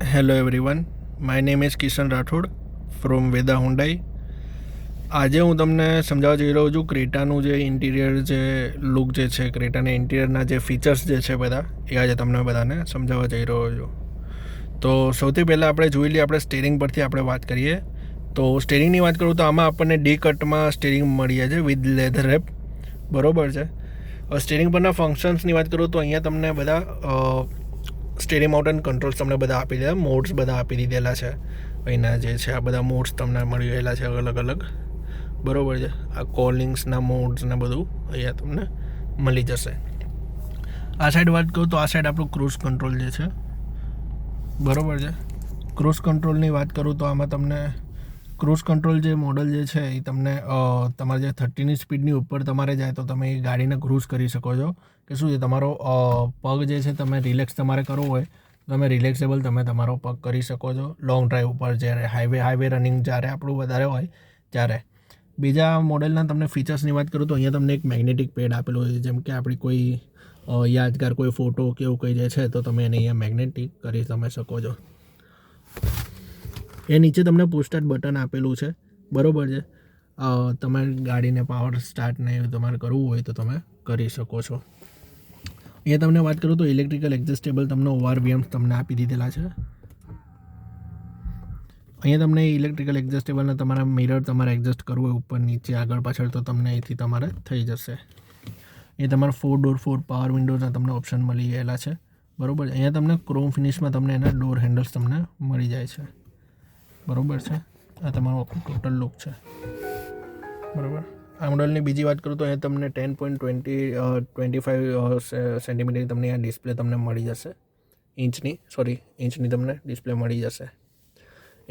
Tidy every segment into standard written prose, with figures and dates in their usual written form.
Hello everyone, my name is Kishan Rathod from Veda Hyundai. આજે હું તમને સમજાવવા જઈ રહ્યો છું ક્રેટાનું જે ઇન્ટિરિયર જે લુક જે છે, ક્રેટાના ઇન્ટિરિયરના જે ફીચર્સ જે છે બધા, એ આજે તમને બધાને સમજાવવા જઈ રહ્યો છું. તો સૌથી પહેલાં આપણે જોઈ લઈએ, આપણે સ્ટેરિંગ પરથી આપણે વાત કરીએ. તો સ્ટેરિંગની વાત કરું તો આમાં આપણને ડી કટમાં સ્ટેરિંગ મળી જાય છે વિથ લેધર રેપ, બરાબર છે. સ્ટેરિંગ પરના ફંક્શન્સની વાત કરું તો અહીંયા તમને બધા સ્ટેરિંગ માઉન્ટ કંટ્રોલ્સ તમને બધા આપી દીધા, મોડ્સ બધા આપી દીધેલા છે. અહીંના જે છે આ બધા મોડ્સ તમને મળી ગયેલા છે અલગ અલગ, બરાબર છે. આ કોલિંગ્સના મોડ્સ ને બધું અહીંયા તમને મળી જશે. આ સાઈડ વાત કરું તો આ સાઈડ આપણું ક્રૂઝ કંટ્રોલ જે છે, બરાબર છે. ક્રૂઝ કંટ્રોલની વાત કરું તો આમાં તમને ક્રૂઝ કંટ્રોલ જે મોડલ જે છે એ તમને તમારે જે 30ની સ્પીડની ઉપર તમારે જાય તો તમે એ ગાડીને ક્રૂઝ કરી શકો છો. કે શું છે, તમારો પગ જે છે તમે રિલેક્સ તમારે કરવો હોય તો તમે રિલેક્સેબલ તમે તમારો પગ કરી શકો છો લોંગ ડ્રાઈવ ઉપર, જ્યારે હાઈવે રનિંગ જ્યારે આપણું વધારે હોય ત્યારે. બીજા મોડેલના તમને ફીચર્સની વાત કરું તો અહીંયા તમને એક મેગ્નેટિક પેડ આપેલું હોય છે. જેમ કે આપણી કોઈ યાદગાર કોઈ ફોટો કે એવું કંઈ જે છે તો તમે એને અહીંયા મેગ્નેટિક કરી તમે શકો છો. એ નીચે તમને પુશ સ્ટાર્ટ બટન આપેલું છે, બરાબર છે. તમારી ગાડીને પાવર સ્ટાર્ટ ને એવું તમારે કરવું હોય તો તમે કરી શકો છો. અહીંયા તમને વાત કરું તો ઇલેક્ટ્રિકલ એડજસ્ટેબલ તમને ORVMs તમને આપી દીધેલા છે. અહીંયા તમને ઇલેક્ટ્રિકલ એડજસ્ટેબલના તમારા મિરર તમારે એડજસ્ટ કરવું હોય ઉપર નીચે આગળ પાછળ તો તમને અહીંથી તમારે થઈ જશે. એ તમારા 4 ડોર 4 પાવર વિન્ડોઝના તમને ઓપ્શન મળી ગયેલા છે, બરાબર. અહીંયા તમને ક્રોમ ફિનિશમાં તમને એના ડોર હેન્ડલ્સ તમને મળી જાય છે, બરાબર છે. આ તમારો ટોટલ લુક છે, બરાબર. આ મોડલની બીજી વાત કરું તો અહીંયા તમને 10.25 સેન્ટીમીટર તમને આ ડિસ્પ્લે તમને મળી જશે. ઇંચની તમને ડિસ્પ્લે મળી જશે,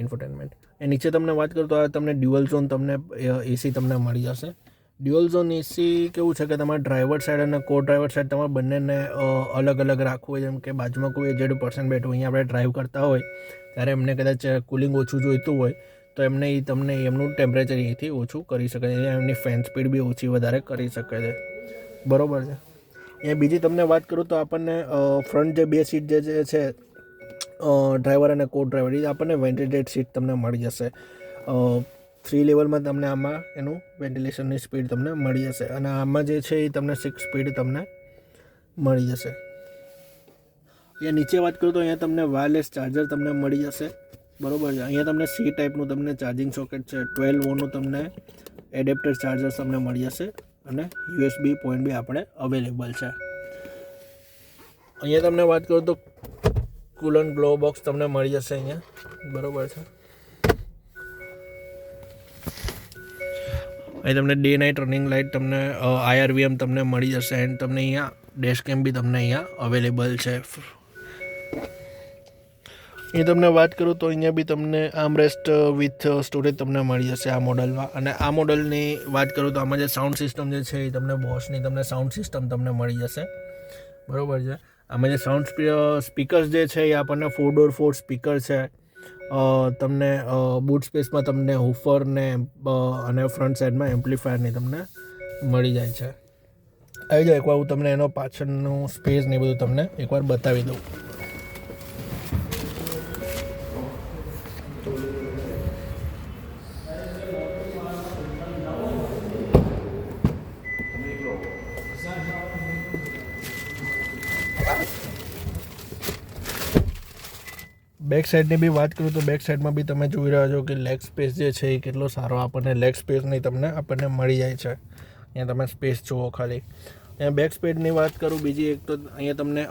ઇન્ફોટેનમેન્ટ. એ નીચે તમને વાત કરું તો આ તમને ડ્યુઅલ ઝોન તમને એસી તમને મળી જશે. ડ્યુઅલ ઝોન એસી કેવું છે કે તમારે ડ્રાઈવર સાઈડ અને કો ડ્રાઈવર સાઈડ તમારે બંનેને અલગ અલગ રાખવું હોય. જેમ કે બાજુમાં કોઈ એજેડ પર્સન બેઠું, અહીંયા આપણે ડ્રાઈવ કરતા હોય ત્યારે એમને કદાચ કુલિંગ ઓછું જોઈતું હોય તો એમને એ તમને એમનું ટેમ્પરેચર અહીંથી ઓછું કરી શકે છે. એમની ફેન સ્પીડ બી ઓછી વધારે કરી શકે છે, બરાબર છે. એ બીજી તમને વાત કરું તો આપણને ફ્રન્ટ જે બે સીટ જે છે ડ્રાઈવર અને કો ડ્રાઈવર, એ આપણને વેન્ટિલેટેડ સીટ તમને મળી જશે. 3 લેવલમાં તમને આમાં એનું વેન્ટિલેશનની સ્પીડ તમને મળી જશે. અને આમાં જે છે એ તમને 6 સ્પીડ તમને મળી જશે. અહીંયા નીચે વાત કરું તો અહીંયા તમને વાયરલેસ ચાર્જર તમને મળી જશે, બરાબર છે. અહીંયા તમને C ટાઈપનું તમને ચાર્જિંગ સોકેટ છે, 12 વોટનું તમને એડેપ્ટર ચાર્જર તમને મળી જશે અને USB પોઈન્ટ બી આપણે અવેલેબલ છે. અહીંયા તમને વાત કરું તો કુલન્ટ ગ્લો બોક્સ તમને મળી જશે અહીંયા, બરાબર છે. અહીં તમને ડે નાઇટ રનિંગ લાઇટ તમને IRVM તમને મળી જશે. એન્ડ તમને અહીંયા ડેશ કેમ બી તમને અહીંયા અવેલેબલ છે. એ તમને વાત કરું તો અહીંયા બી તમને આર્મરેસ્ટ વિથ સ્ટોરેજ તમને મળી જશે આ મોડલમાં. અને આ મોડલની વાત કરું તો આમાં જે સાઉન્ડ સિસ્ટમ જે છે એ તમને બોસની તમને સાઉન્ડ સિસ્ટમ તમને મળી જશે, બરાબર છે. આમાં જે સાઉન્ડ સ્પીકર્સ જે છે એ આપણને 4 ડોર 4 સ્પીકર છે. તમને બૂટ સ્પેસમાં તમને હુફર ને અને ફ્રન્ટ સાઈડમાં એમ્પ્લીફાયરની તમને મળી જાય છે. આવી જાઓ એકવાર હું તમને એનો પાછળનું સ્પેસ ને બધું તમને એકવાર બતાવી દઉં. બેક સાઈડની બી વાત કરું તો બેક સાઈડમાં બી તમે જોઈ રહ્યા છો કે લેગ સ્પેસ જે છે એ કેટલો સારો આપણને લેગ સ્પેસની તમને આપણને મળી જાય છે. અહીંયા તમે સ્પેસ જુઓ ખાલી. અહીંયા બેક સ્પેસની વાત કરું બીજી એક તો અહીંયા તમને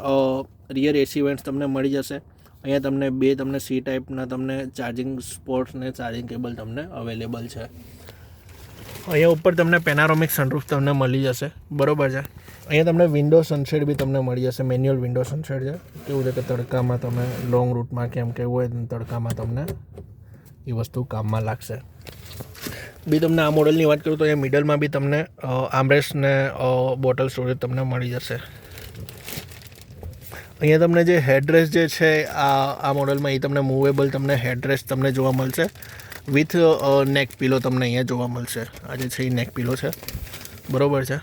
રિયર એસી વેન્ટ્સ તમને મળી જશે. અહીંયા તમને બે તમને C ટાઈપના તમને ચાર્જિંગ સ્પોટ્સ ને ચાર્જિંગ કેબલ તમને અવેલેબલ છે. અહીંયા ઉપર તમને પેનારોમિક સનરૂફ તમને મળી જશે, બરાબર છે. અહીંયા તમને વિન્ડો સનશેડ બી તમને મળી જશે, મેન્યુઅલ વિન્ડો સનશેડ છે. કેવું છે કે તડકામાં તમે લોંગ રૂટમાં કેમ કે હોય તડકામાં તમને એ વસ્તુ કામમાં લાગશે. બી તમને આ મોડલની વાત કરું તો અહીંયા મિડલમાં બી તમને આર્મરેસ્ટ ને બોટલ સ્ટોરેજ તમને મળી જશે. અહીંયા તમને જે હેડરેસ્ટ જે છે આ મોડલમાં એ તમને મૂવેબલ તમને હેડરેસ્ટ તમને જોવા મળશે વિથ નેક પિલો તમને અહીંયા જોવા મળશે. આ જે છે એ નેક પિલો છે, બરાબર છે.